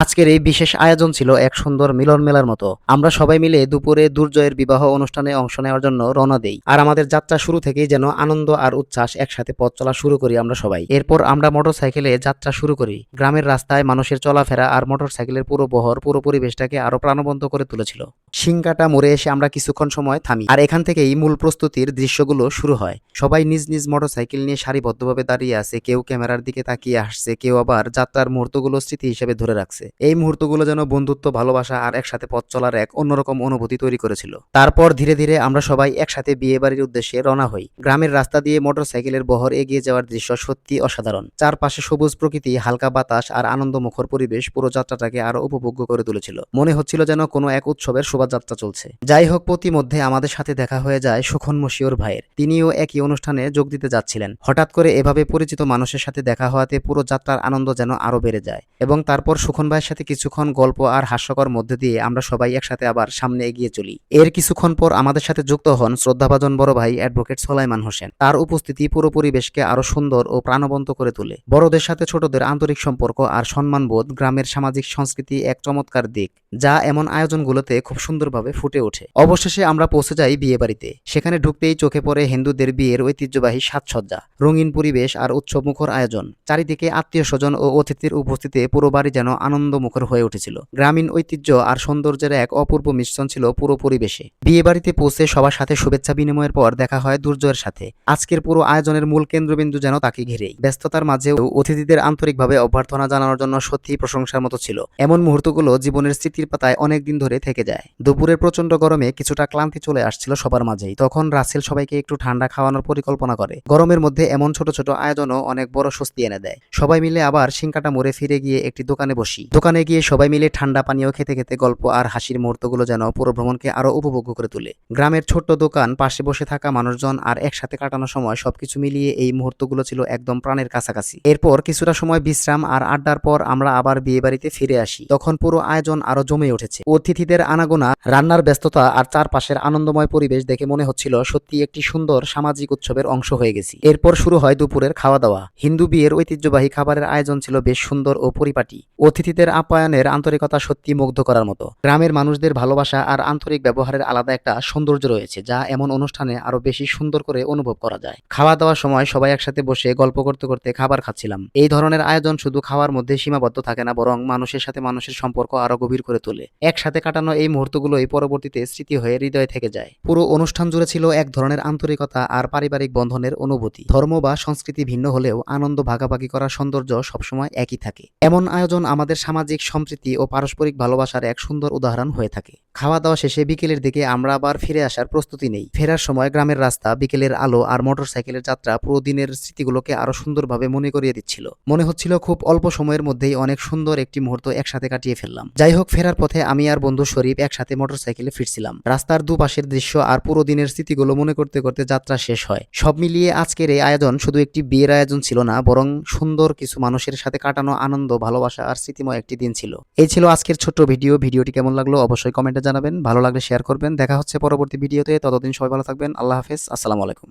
আজকের এই বিশেষ আয়োজন ছিল এক সুন্দর মিলন মেলার মতো। আমরা সবাই মিলে দুপুরে দুর্জয়ের বিবাহ অনুষ্ঠানে অংশ নেওয়ার জন্য রওনা দেই। আর আমাদের যাত্রা শুরু থেকেই যেন আনন্দ আর উচ্ছ্বাস একসাথে পথ চলা শুরু করি আমরা সবাই। এরপর আমরা মোটরসাইকেলে যাত্রা শুরু করি। গ্রামের রাস্তায় মানুষের চলাফেরা আর মোটরসাইকেলের পুরো বহর পুরো পরিবেশটাকে আরো প্রাণবন্ত করে তুলেছিল। সিংকাটা মোড়ে এসে আমরা কিছুক্ষণ সময় থামি, আর এখান থেকেই মূল প্রস্তুতির দৃশ্যগুলো শুরু হয়। সবাই নিজ নিজ মোটরসাইকেল নিয়ে সারিবদ্ধভাবে দাঁড়িয়ে আছে, কেউ ক্যামেরার দিকে তাকিয়ে আসছে, কেউ আবার যাত্রার মুহূর্তগুলো স্মৃতি হিসেবে ধরে রাখছে। এই মুহূর্তগুলো যেন বন্ধুত্ব, ভালোবাসা আর একসাথে পথ চলার এক অন্যরকম অনুভূতি তৈরি করেছিল। তারপর ধীরে ধীরে আমরা সবাই একসাথে বিয়ে বাড়ির উদ্দেশ্যে রওনা হই। গ্রামের রাস্তা দিয়ে মোটরসাইকেলের বহর এগিয়ে যাওয়ার দৃশ্য সত্যি অসাধারণ। চারপাশে সবুজ প্রকৃতি, হালকা বাতাস আর আনন্দমুখর পরিবেশ পুরো যাত্রাটাকে আরো উপভোগ্য করে তুলেছিল। মনে হচ্ছিল যেন কোনো এক উৎসবের শোভাযাত্রা চলছে। যাই হোক, প্রতিমধ্যে আমাদের সাথে দেখা হয়ে যায় সুখন মশিউর ভাইয়ের। তিনিও একই অনুষ্ঠানে যোগ দিতে যাচ্ছিলেন। হঠাৎ করে এভাবে পরিচিত মানুষের সাথে দেখা হওয়াতে পুরো যাত্রার আনন্দ যেন আরো বেড়ে যায়। এবং তারপর সুখন ভাইয়ের সাথে কিছুক্ষণ গল্প আর হাস্যকর মধ্যে দিয়ে আমরা সবাই একসাথে আবার সামনে এগিয়ে চলি। এর কিছুক্ষণ পর আমাদের সাথে যুক্ত হন শ্রদ্ধাভাজন বড় ভাই অ্যাডভোকেট সোলাইমান হোসেন। তার উপস্থিতি পুরো পরিবেশকে আরো সুন্দর ও প্রাণবন্ত করে তোলে। বড়দের সাথে ছোটদের আন্তরিক সম্পর্ক আর সম্মানবোধ গ্রামের সামাজিক সংস্কৃতি এক চমৎকার দিক, যা এমন আয়োজনগুলোতে খুব সুন্দরভাবে ফুটে ওঠে। অবশেষে আমরা পৌঁছে যাই বিয়ে বাড়িতে। সেখানে ঢুকতেই চোখে পড়ে হিন্দুদের বিয়ের ঐতিহ্যবাহী সাজসজ্জা, রঙিন পরিবেশ আর উৎসবমুখর আয়োজন। চারিদিকে আত্মীয় স্বজন ও অতিথির উপস্থিতিতে পুরো বাড়ি যেন আনন্দমুখর হয়ে উঠেছিল। গ্রামীণ ঐতিহ্য আর সৌন্দর্যের এক অপূর্ব মিশ্রণ ছিল পুরো পরিবেশে। বিয়ে বাড়িতে পৌঁছে সবার সাথে শুভেচ্ছা বিনিময়ের পর দেখা হয় দুর্জয়ের সাথে। আজকের পুরো আয়োজনের মূল কেন্দ্রবিন্দু যেন তাকে ঘিরেই। ব্যস্ততার মাঝেও অতিথিদের আন্তরিকভাবে অভ্যর্থনা জানানোর জন্য সত্যি প্রশংসার মতো ছিল। এমন মুহূর্তগুলো জীবনের স্মৃতির পাতায় অনেকদিন ধরে থেকে যায়। দুপুরের প্রচন্ড গরমে কিছুটা ক্লান্তি চলে আসছিল সবার মাঝেই। তখন রাসেল সবাইকে একটু ঠান্ডা খাওয়ানোর পরিকল্পনা করে। গরমের মধ্যে এমন ছোট ছোট আয়োজনও অনেক বড় স্বস্তি এনে দেয়। সবাই মিলে আবার সিংকাটা মোড়ে ফিরে গিয়ে একটি দোকানে বসি। দোকানে গিয়ে সবাই মিলে ঠান্ডা পানীয় খেতে খেতে গল্প আর হাসির মুহূর্তগুলো যেন পুরো ভ্রমণকে আরো উপভোগ্য করে তোলে। গ্রামের ছোট্ট দোকান, পাশে বসে থাকা মানুষজন আর একসাথে কাটানোর সময় সবকিছু মিলিয়ে এই মুহূর্তগুলো ছিল একদম প্রাণের কাছাকাছি। এরপর কিছুটা সময় বিশ্রাম আর আড্ডার পর আমরা আবার বিয়ে বাড়িতে ফিরে আসি। তখন পুরো আয়োজন আরো জমে উঠেছে। অতিথিদের আনাগোনা, রান্নার ব্যস্ততা আর চারপাশের আনন্দময় পরিবেশ দেখে মনে হচ্ছিল সত্যি একটি সুন্দর সামাজিক উৎসবের অংশ হয়ে গেছি। এরপর শুরু হয় দুপুরের খাওয়া দাওয়া। হিন্দু বিয়ের ঐতিহ্যবাহী খাবারের আয়োজন ছিল বেশ সুন্দর ও পরিপাটি। অতিথিদের আপ্যায়নের আন্তরিকতা সত্যি মুগ্ধ করার মতো। গ্রামের মানুষদের ভালোবাসা আর আন্তরিক ব্যবহারের আলাদা একটা সৌন্দর্য রয়েছে, যা এমন অনুষ্ঠানে আরো বেশি সুন্দর করে অনুভব করা যায়। খাওয়া দাওয়ার সময় সবাই একসাথে বসে গল্প করতে করতে খাবার খাচ্ছিলাম। এই ধরনের আয়োজন শুধু খাওয়ার মধ্যে সীমাবদ্ধ থাকে না, বরং মানুষের সাথে মানুষের সম্পর্ক আরো গভীর করে তোলে। একসাথে কাটানো এই মুহূর্তগুলোই পরবর্তীতে স্মৃতি হয়ে হৃদয়ে থেকে যায়। পুরো অনুষ্ঠান জুড়ে ছিল এক ধরনের আন্তরিকতা আর পারিবারিক বন্ধনের অনুভূতি। ধর্ম বা সংস্কৃতি ভিন্ন হলেও আনন্দ ভাগাভাগি করার সৌন্দর্য সবসময় একই থাকে। এমন আয়োজন আমাদের সামাজিক সম্প্রীতি ও পারস্পরিক ভালোবাসার এক সুন্দর উদাহরণ হয়ে থাকে। খাওয়া দাওয়া শেষে বিকেলের দিকে আমরা আবার ফিরে আসার প্রস্তুতি নেই। ফেরার সময় গ্রামের রাস্তা, বিকেলের আলো আর মোটরসাইকেলের যাত্রা পুরো দিনের স্মৃতিগুলোকে আরো সুন্দরভাবে মনে করিয়ে দিচ্ছিল। মনে হচ্ছিল খুব অল্প সময়ের মধ্যেই অনেক সুন্দর একটি মুহূর্ত একসাথে কাটিয়ে ফেললাম। যাই হোক, ফেরার পথে আমি আর বন্ধু শরীফ একসাথে মোটরসাইকেলে ফিরছিলাম। রাস্তার দুপাশের দৃশ্য আর পুরো দিনের স্মৃতিগুলো মনে করতে করতে যাত্রা শেষ হয়। সব মিলিয়ে আজকের এই আয়োজন শুধু একটি বিয়ের আয়োজন ছিল না, বরং সুন্দর কিছু মানুষের সাথে কাটানো আনন্দ, ভালোবাসা আর স্মৃতিময় একটি দিন ছিল। এই ছিল আজকের ছোট্ট ভিডিও। ভিডিওটি কেমন লাগলো অবশ্যই কমেন্টে জানাবেন। ভালো লাগলে শেয়ার করবেন। দেখা হচ্ছে পরবর্তী ভিডিওতে। ততদিন সবাই ভালো থাকবেন। আল্লাহ হাফেজ। আসসালামু আলাইকুম।